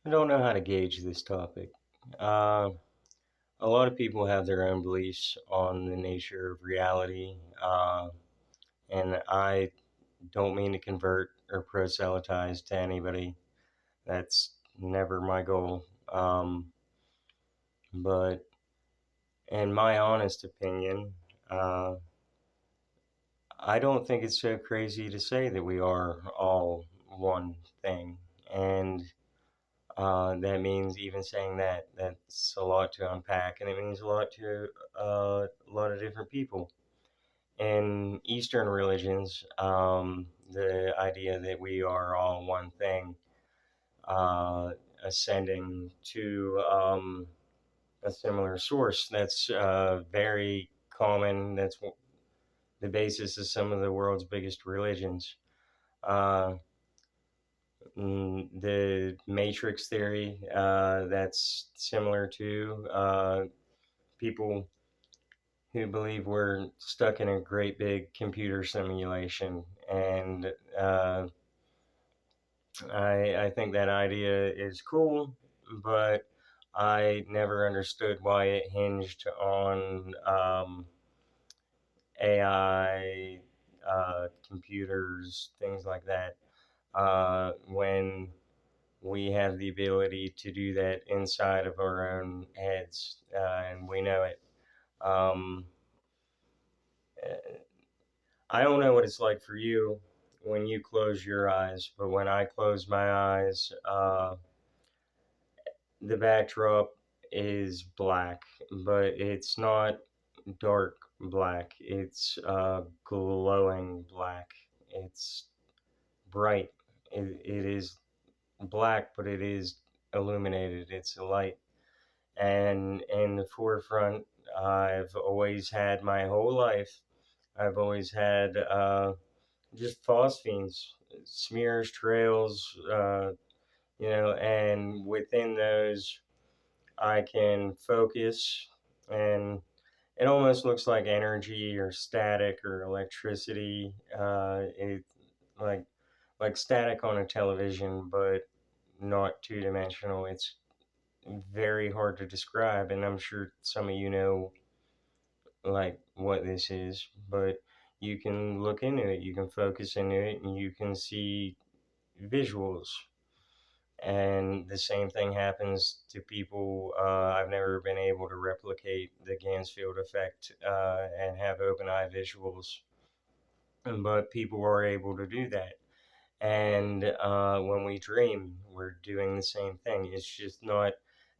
I don't know how to gauge this topic. Uh, a lot of people have their own beliefs on the nature of reality, and I don't mean to convert or proselytize to anybody. That's never my goal. But in my honest opinion, uh, I don't think it's so crazy to say that we are all one thing. And that means even saying that, that's a lot to unpack, and it means a lot to a lot of different people. In Eastern religions, the idea that we are all one thing, uh, ascending to a similar source, that's very common. That's the basis of some of the world's biggest religions. Uh, the matrix theory, that's similar to people who believe we're stuck in a great big computer simulation. And I think that idea is cool, but I never understood why it hinged on AI, computers, things like that, when we have the ability to do that inside of our own heads, and we know it. Um, I don't know what it's like for you when you close your eyes, but when I close my eyes, the backdrop is black, but it's not dark black. It's glowing black. It's bright. It is black, but it is illuminated. It's a light. And in the forefront, I've always had my whole life. I've always had just phosphenes, smears, trails, and within those, I can focus, and it almost looks like energy or static or electricity. It like like static on a television, but not two dimensional. It's very hard to describe, and I'm sure some of you know like what this is, but you can look into it, you can focus into it, and you can see visuals. And the same thing happens to people. I've never been able to replicate the Gansfield effect and have open eye visuals, but people are able to do that. And when we dream, we're doing the same thing. It's just not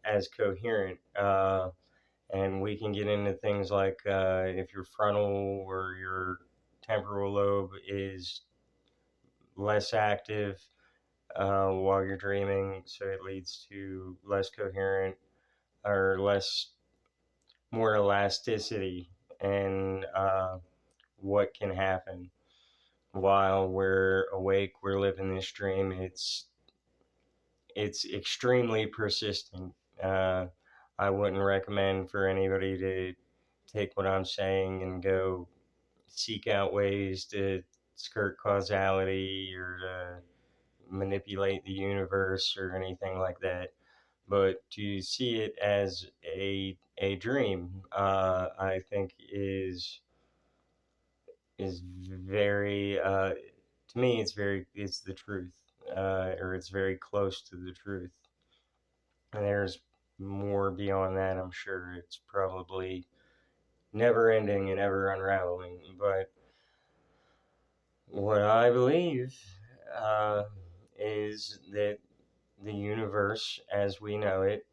as coherent. And we can get into things like if your frontal or your temporal lobe is less active while you're dreaming, so it leads to less coherent or less more elasticity and what can happen while we're awake. We're living this dream. It's extremely persistent. Uh, I wouldn't recommend for anybody to take what I'm saying and go seek out ways to skirt causality or to manipulate the universe or anything like that. But to see it as a dream, I think is very to me it's the truth, or it's very close to the truth. And there's more beyond that. I'm sure it's probably never ending and ever unraveling. But what I believe uh, is that the universe as we know it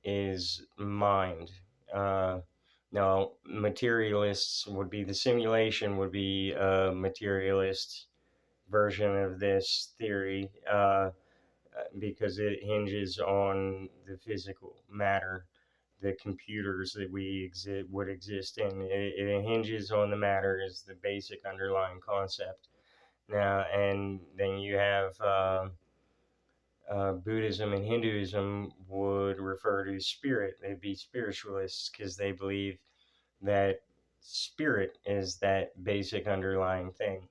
is mind. Uh, Now, materialists would be the simulation, would be a materialist version of this theory because it hinges on the physical matter, the computers that would exist in. It hinges on the matter as the basic underlying concept. Now, and then you have Buddhism and Hinduism would refer to spirit. They'd be spiritualists because they believe that spirit is that basic underlying thing.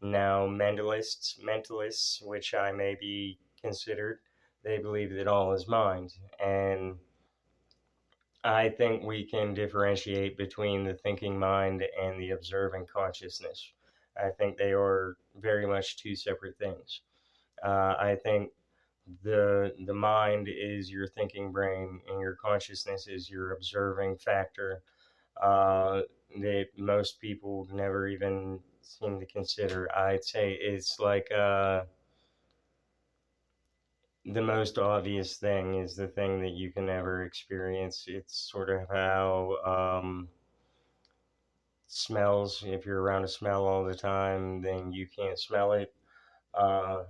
Now, mentalists, which I may be considered, they believe that all is mind. And I think we can differentiate between the thinking mind and the observing consciousness. I think they are very much two separate things. I think the mind is your thinking brain, and your consciousness is your observing factor, uh, that most people never even seem to consider. I'd say it's like the most obvious thing is the thing that you can never experience. It's sort of how smells. If you're around a smell all the time, then you can't smell it. Uh,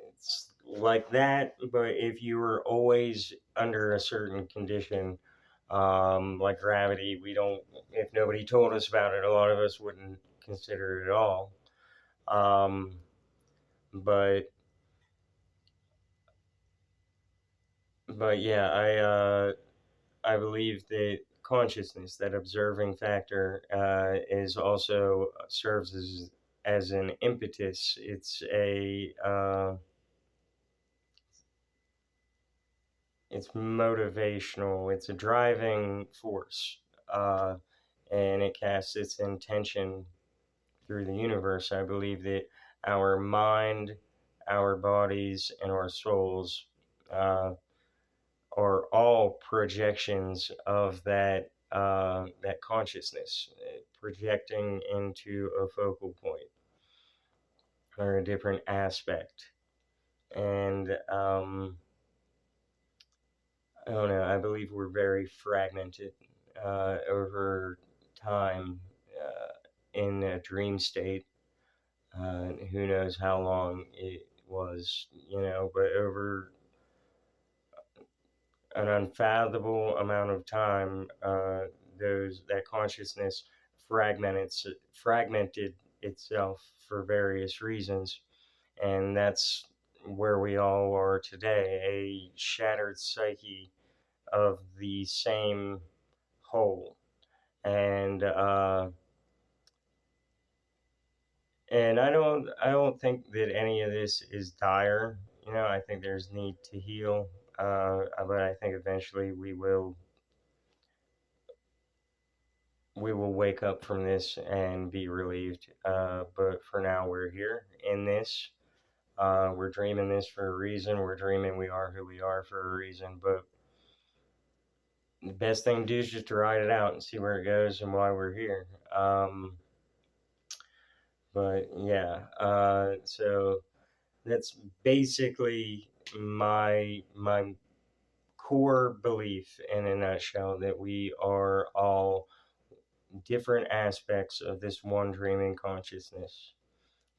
it's like that, but if you were always under a certain condition, like gravity, we don't, if nobody told us about it, a lot of us wouldn't consider it at all. Um, but, but yeah, I believe that consciousness, that observing factor, is also serves as an impetus. It's motivational. It's a driving force, uh, and it casts its intention through the universe. I believe that our mind, our bodies, and our souls uh, are all projections of that consciousness, projecting into a focal point or a different aspect. And I don't know. I believe we're very fragmented over time in a dream state. Who knows how long it was, but over an unfathomable amount of time, that consciousness fragmented itself for various reasons, and that's where we all are today, a shattered psyche of the same whole. And I don't think that any of this is dire. I think there's need to heal, but I think eventually we will wake up from this and be relieved. But for now, we're here in this. We're dreaming this for a reason. We're dreaming we are who we are for a reason. But the best thing to do is just to ride it out and see where it goes and why we're here. But yeah, so that's basically my core belief in a nutshell, that we are all different aspects of this one dreaming consciousness,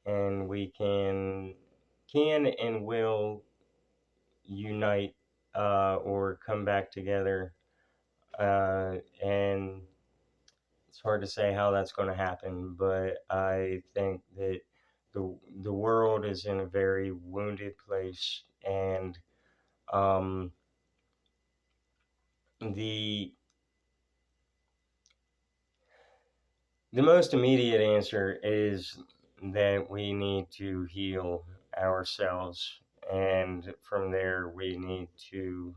and we can and will unite, or come back together, and it's hard to say how that's going to happen, but I think that the world is in a very wounded place, and um, the the most immediate answer is that we need to heal ourselves, and from there we need to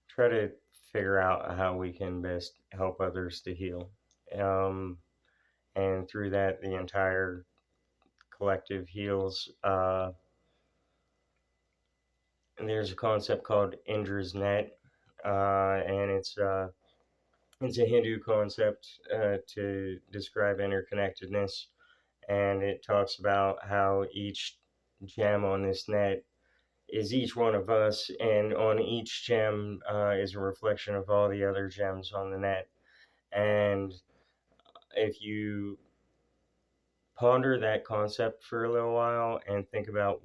try to figure out how we can best help others to heal. Um, and through that, the entire collective heals. And there's a concept called Indra's Net, and it's a Hindu concept to describe interconnectedness, and it talks about how each gem on this net is each one of us, and on each gem is a reflection of all the other gems on the net. And if you ponder that concept for a little while and think about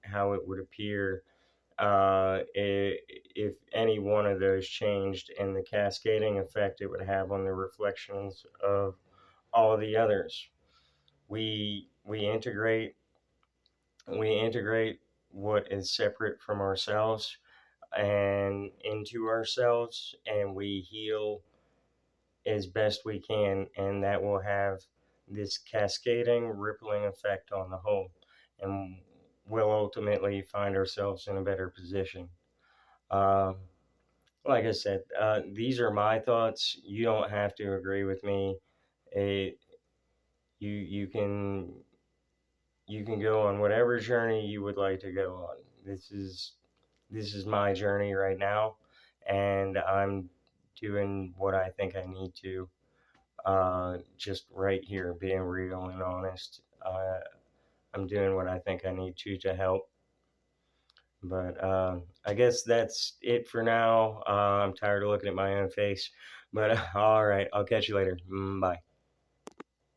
how it would appear, if any one of those changed, and the cascading effect it would have on the reflections of all the others. We integrate what is separate from ourselves and into ourselves, and we heal as best we can, and that will have this cascading, rippling effect on the whole. And will ultimately find ourselves in a better position. Um, like I said, these are my thoughts. You don't have to agree with me. It, you can go on whatever journey you would like to go on. This is my journey right now, and I'm doing what I think I need to. Just right here, being real and honest. I'm doing what I think I need to help. But I guess that's it for now. I'm tired of looking at my own face. But all right, I'll catch you later. Bye.